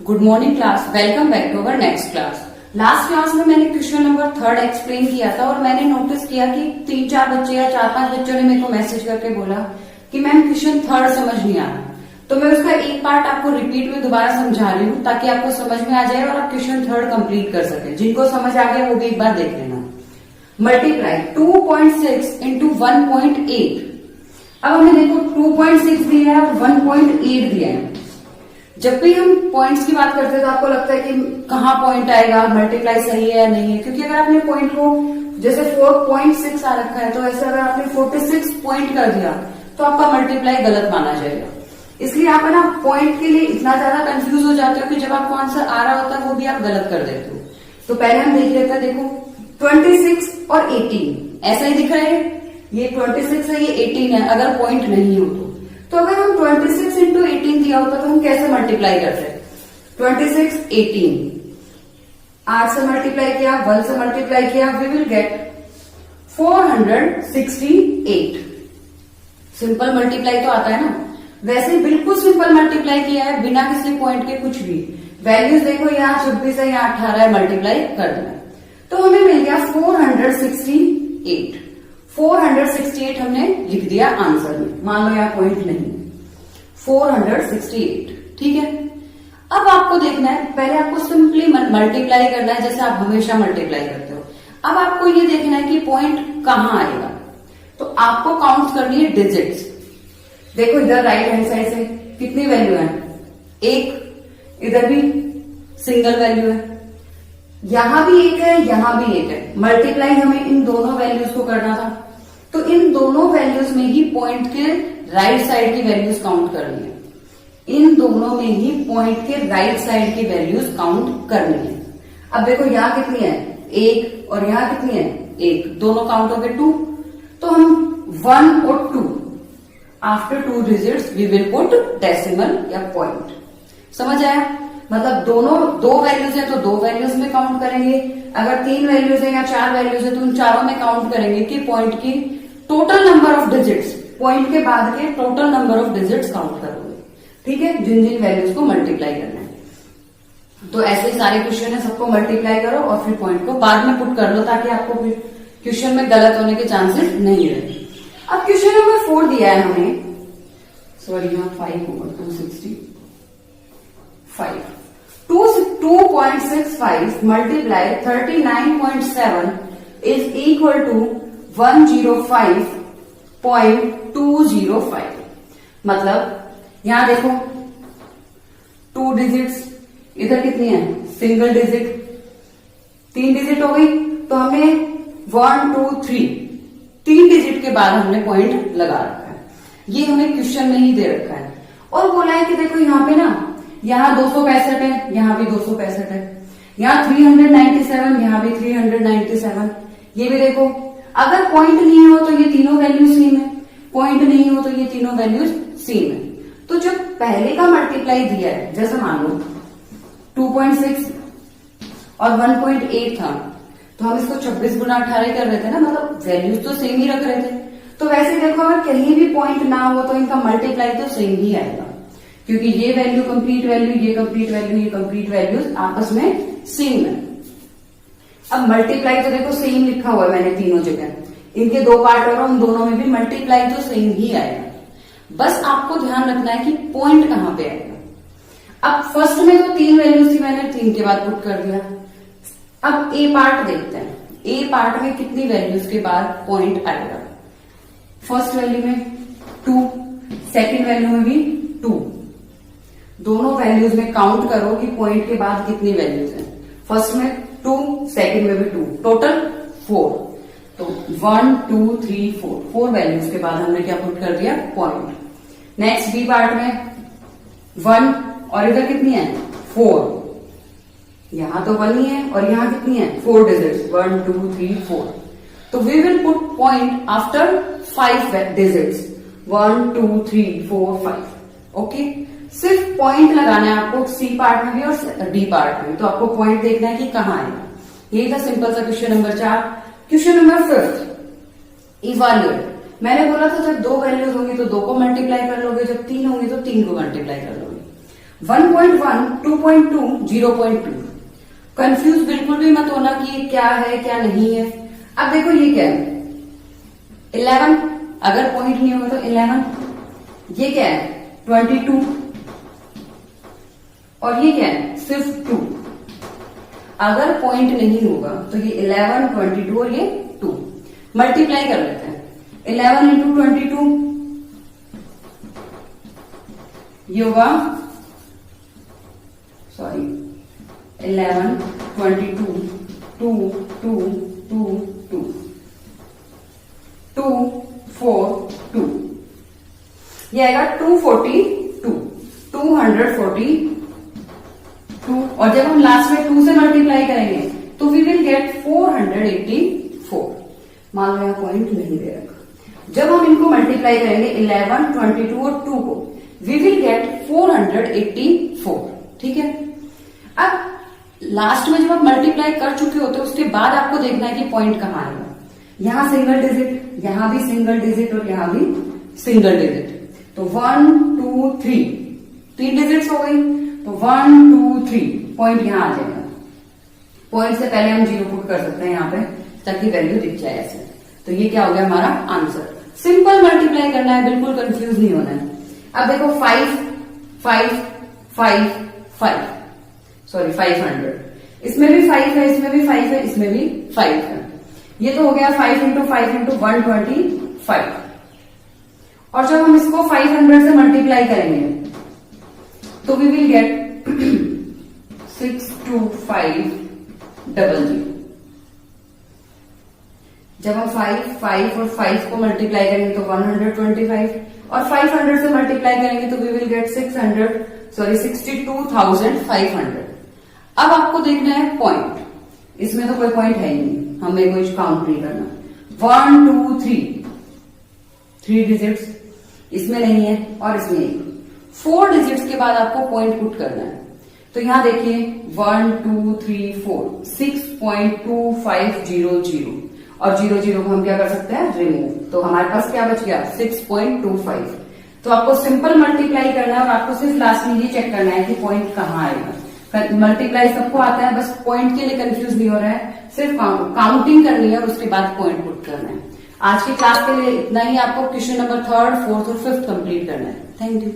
Good morning class, welcome back to our next class. Last class में मैंने question number 3 explain किया था और मैंने नोटिस किया कि 3-4 बच्चे या 4-5 बच्चों ने मेरे को मैसेज करके बोला कि मैम क्वेश्चन 3 समझ नहीं आ रहा। तो मैं उसका एक पार्ट आपको रिपीट में दोबारा समझा रही हूँ ताकि आपको समझ में आ जाए और आप क्वेश्चन 3 कंप्लीट कर सके। जिनको समझ आ गया वो भी एक बार देख लेना। Multiply 2.6 into 1.8। अब हमें देखो 2.6 दिया है और 1.8 दिया है। जब भी हम पॉइंट्स की बात करते हैं तो आपको लगता है कि कहाँ पॉइंट आएगा, मल्टीप्लाई सही है या नहीं है, क्योंकि अगर आपने पॉइंट को जैसे 4.6 आ रखा है तो ऐसे अगर आपने 46 पॉइंट कर दिया तो आपका मल्टीप्लाई गलत माना जाएगा। इसलिए आप है ना पॉइंट के लिए इतना ज्यादा कंफ्यूज हो जाते हो कि जब आपको आंसर आ रहा होता है वो भी आप गलत कर देते हो। तो पहले हम देख लेते हैं। देखो 26 और 18 ऐसा ही दिख रहा है। ये 26 है, ये 18 है अगर पॉइंट नहीं हो तो अगर हम 26 इंटू 18 दिया होता तो हम कैसे मल्टीप्लाई करते? 26 18 8 से मल्टीप्लाई किया, 1 से मल्टीप्लाई किया, we will get 468। Simple multiply तो आता है ना। वैसे बिल्कुल सिंपल मल्टीप्लाई किया है बिना किसी पॉइंट के। कुछ भी वैल्यूज देखो, यहाँ 26 है, यहाँ 18 है, मल्टीप्लाई कर देना तो हमें मिल गया 468। 468 हमने लिख दिया आंसर में। मान लो यहाँ पॉइंट नहीं, 468। ठीक है। अब आपको देखना है, पहले आपको सिंपली मल्टीप्लाई करना है जैसे आप हमेशा मल्टीप्लाई करते हो। अब आपको ये देखना है कि पॉइंट कहाँ आएगा। तो आपको काउंट करनी है डिजिट्स। देखो इधर राइट हैंड साइड से कितनी वैल्यू है? 1। इधर भी सिंगल वैल्यू है, यहां भी 1 है, यहां भी 1 है। मल्टीप्लाई हमें इन दोनों वैल्यूज को करना था तो इन दोनों वैल्यूज में ही पॉइंट के राइट साइड की वैल्यूज काउंट करनी है। इन दोनों में ही पॉइंट के राइट साइड की वैल्यूज काउंट करनी है। अब देखो यहाँ कितनी है? 1 और यहाँ कितनी है? 1। दोनों काउंट हो गए 2। तो हम 1 और 2 after 2 digits we will put decimal या पॉइंट। समझ आया? मतलब दोनों 2 वैल्यूज है तो 2 वैल्यूज में काउंट करेंगे। अगर 3 वैल्यूज है या 4 वैल्यूज है तो उन चारों में काउंट करेंगे कि पॉइंट की total number of digits, point के बाद के total number of digits count करोगे। ठीक है, जिन जिन वैल्यूज को मल्टीप्लाई करना है। तो ऐसे सारे क्वेश्चन है, सबको मल्टीप्लाई करो और फिर पॉइंट को बाद में पुट कर लो ताकि आपको क्वेश्चन में गलत होने के चांसेस नहीं रहे। अब क्वेश्चन नंबर 4 दिया है हमें, सॉरी यहाँ 5 होगा, 265। 2.65 मल्टीप्लाई 39.7 इज इक्वल टू 105.205। मतलब यहां देखो 2 डिजिट्स, इधर कितनी है? Single digit. 3 डिजिट हो गई तो हमें 1 2 3 डिजिट के बाद हमने पॉइंट लगा रखा है। ये हमें क्वेश्चन में ही दे रखा है और बोला है कि देखो यहाँ पे ना, यहाँ 265 है, यहाँ भी 265 है, यहाँ 397, यहाँ भी 397। ये भी देखो, अगर पॉइंट नहीं हो तो ये तीनों वैल्यूज सेम है, पॉइंट नहीं हो तो ये तीनों वैल्यूज सेम है। तो जो पहले का मल्टीप्लाई दिया है, जैसे मान लो 2.6 और 1.8 था तो हम इसको 26 गुना 18 कर रहे थे ना, मतलब वैल्यूज तो सेम ही रख रहे थे। तो वैसे देखो अगर कहीं भी पॉइंट ना हो तो इनका मल्टीप्लाई तो सेम ही आएगा, क्योंकि ये वैल्यू कंप्लीट वैल्यू, ये कंप्लीट वैल्यू, ये कंप्लीट वैल्यूज आपस में सेम है। अब मल्टीप्लाई तो देखो सेम लिखा हुआ है मैंने तीनों जगह, इनके 2 पार्ट और उन दोनों में भी मल्टीप्लाई तो सेम ही आएगा। बस आपको ध्यान रखना है कि पॉइंट कहां पे आएगा। अब फर्स्ट में तो 3 वैल्यूज थी, मैंने 3 के बाद पुट कर दिया। अब ए पार्ट देखते हैं, ए पार्ट में कितनी वैल्यूज के बाद पॉइंट आएगा। फर्स्ट वैल्यू में 2, सेकेंड वैल्यू में भी 2। दोनों वैल्यूज में काउंट करो कि पॉइंट के बाद कितनी वैल्यूज हैं। फर्स्ट में 2, सेकेंड में भी 2, टोटल 4। तो 1 2 3 4 वैल्यूज के बाद हमने क्या पुट कर दिया? पॉइंट। नेक्स्ट बी पार्ट में 1 और इधर कितनी है? 4। यहां तो 1 ही है और यहां कितनी है? 4 डिजिट्स, 1 2 3 4। तो we will put point after 5 digits, 1 2 3 4 5। Okay, सिर्फ पॉइंट लगाना है आपको सी पार्ट में भी और डी पार्ट में। तो आपको पॉइंट देखना है कि कहाँ आएगा। यही था सिंपल सा question number 4। Question number 5, evaluate. मैंने बोला था जब 2 वैल्यूज होंगी तो 2 को मल्टीप्लाई कर लोगे, जब 3 होंगे तो 3 को मल्टीप्लाई कर लोगे। 1.1, 2.2, 0.2। कंफ्यूज बिल्कुल भी मत होना कि क्या है क्या नहीं है। अब देखो ये क्या है, 11, अगर पॉइंट नहीं होगा तो 11, ये क्या है 22, और ये क्या है सिर्फ 2। अगर पॉइंट नहीं होगा तो ये 11, 22 और ये 2 मल्टीप्लाई कर लेते हैं। 11 इंटू 22 ये होगा, सॉरी 11, 22, 2, 2, 2, 2, 2, 4, 2, ये आएगा 242, 242। और जब हम लास्ट में 2 से मल्टीप्लाई करेंगे तो वी विल गेट 484। मान लो यहाँ पॉइंट नहीं दे रखा। जब हम इनको मल्टीप्लाई करेंगे 11, 22 और 2 को, वी विल गेट 484। ठीक है। अब लास्ट में जब आप मल्टीप्लाई कर चुके होते हो उसके बाद आपको देखना है कि पॉइंट कहाँ आएगा। यहां सिंगल डिजिट, यहां भी सिंगल डिजिट और यहां भी सिंगल डिजिट। तो 1, 2, 3, 3 डिजिट्स हो गई। तो 1, 2, 3 पॉइंट यहां आ जाएगा। पॉइंट से पहले हम 0 पुट कर सकते हैं यहाँ पे ताकि वैल्यू दिख जाए ऐसे। तो ये क्या हो गया हमारा आंसर। सिंपल मल्टीप्लाई करना है, बिल्कुल कंफ्यूज नहीं होना है। अब देखो 5, 5, 5, 5, सॉरी 500, इसमें भी 5 है, इसमें भी 5 है, इसमें भी 5 है। ये तो हो गया 5 इंटू 5 इंटू 125। और जब हम इसको 500 से मल्टीप्लाई करेंगे तो वी विल गेट 62500। जब हम 5, 5 और 5 को मल्टीप्लाई करेंगे तो 125, और 500 से मल्टीप्लाई करेंगे तो वी विल गेट 62,500। अब आपको देखना है पॉइंट। इसमें तो कोई पॉइंट है ही नहीं, हमें कोई काउंट नहीं करना। 1, 2, 3 डिजिट्स, इसमें नहीं है और इसमें नहीं। 4 डिजिट्स के बाद आपको पॉइंट पुट करना है। तो यहां देखिए 1, 2, 3, 4, 6.2500, और 0 को हम क्या कर सकते हैं रिमूव। तो हमारे पास क्या बच गया 6.25। तो आपको सिंपल मल्टीप्लाई करना है और आपको सिर्फ लास्ट में ये चेक करना है कि पॉइंट कहाँ आएगा। मल्टीप्लाई सबको आता है, बस पॉइंट के लिए कंफ्यूज नहीं हो रहा है। सिर्फ काउंटिंग करनी है और उसके बाद पॉइंट पुट करना है। आज की क्लास के लिए इतना ही। आपको क्वेश्चन नंबर 3rd, 4th और 5th कंप्लीट करना है। Thank you.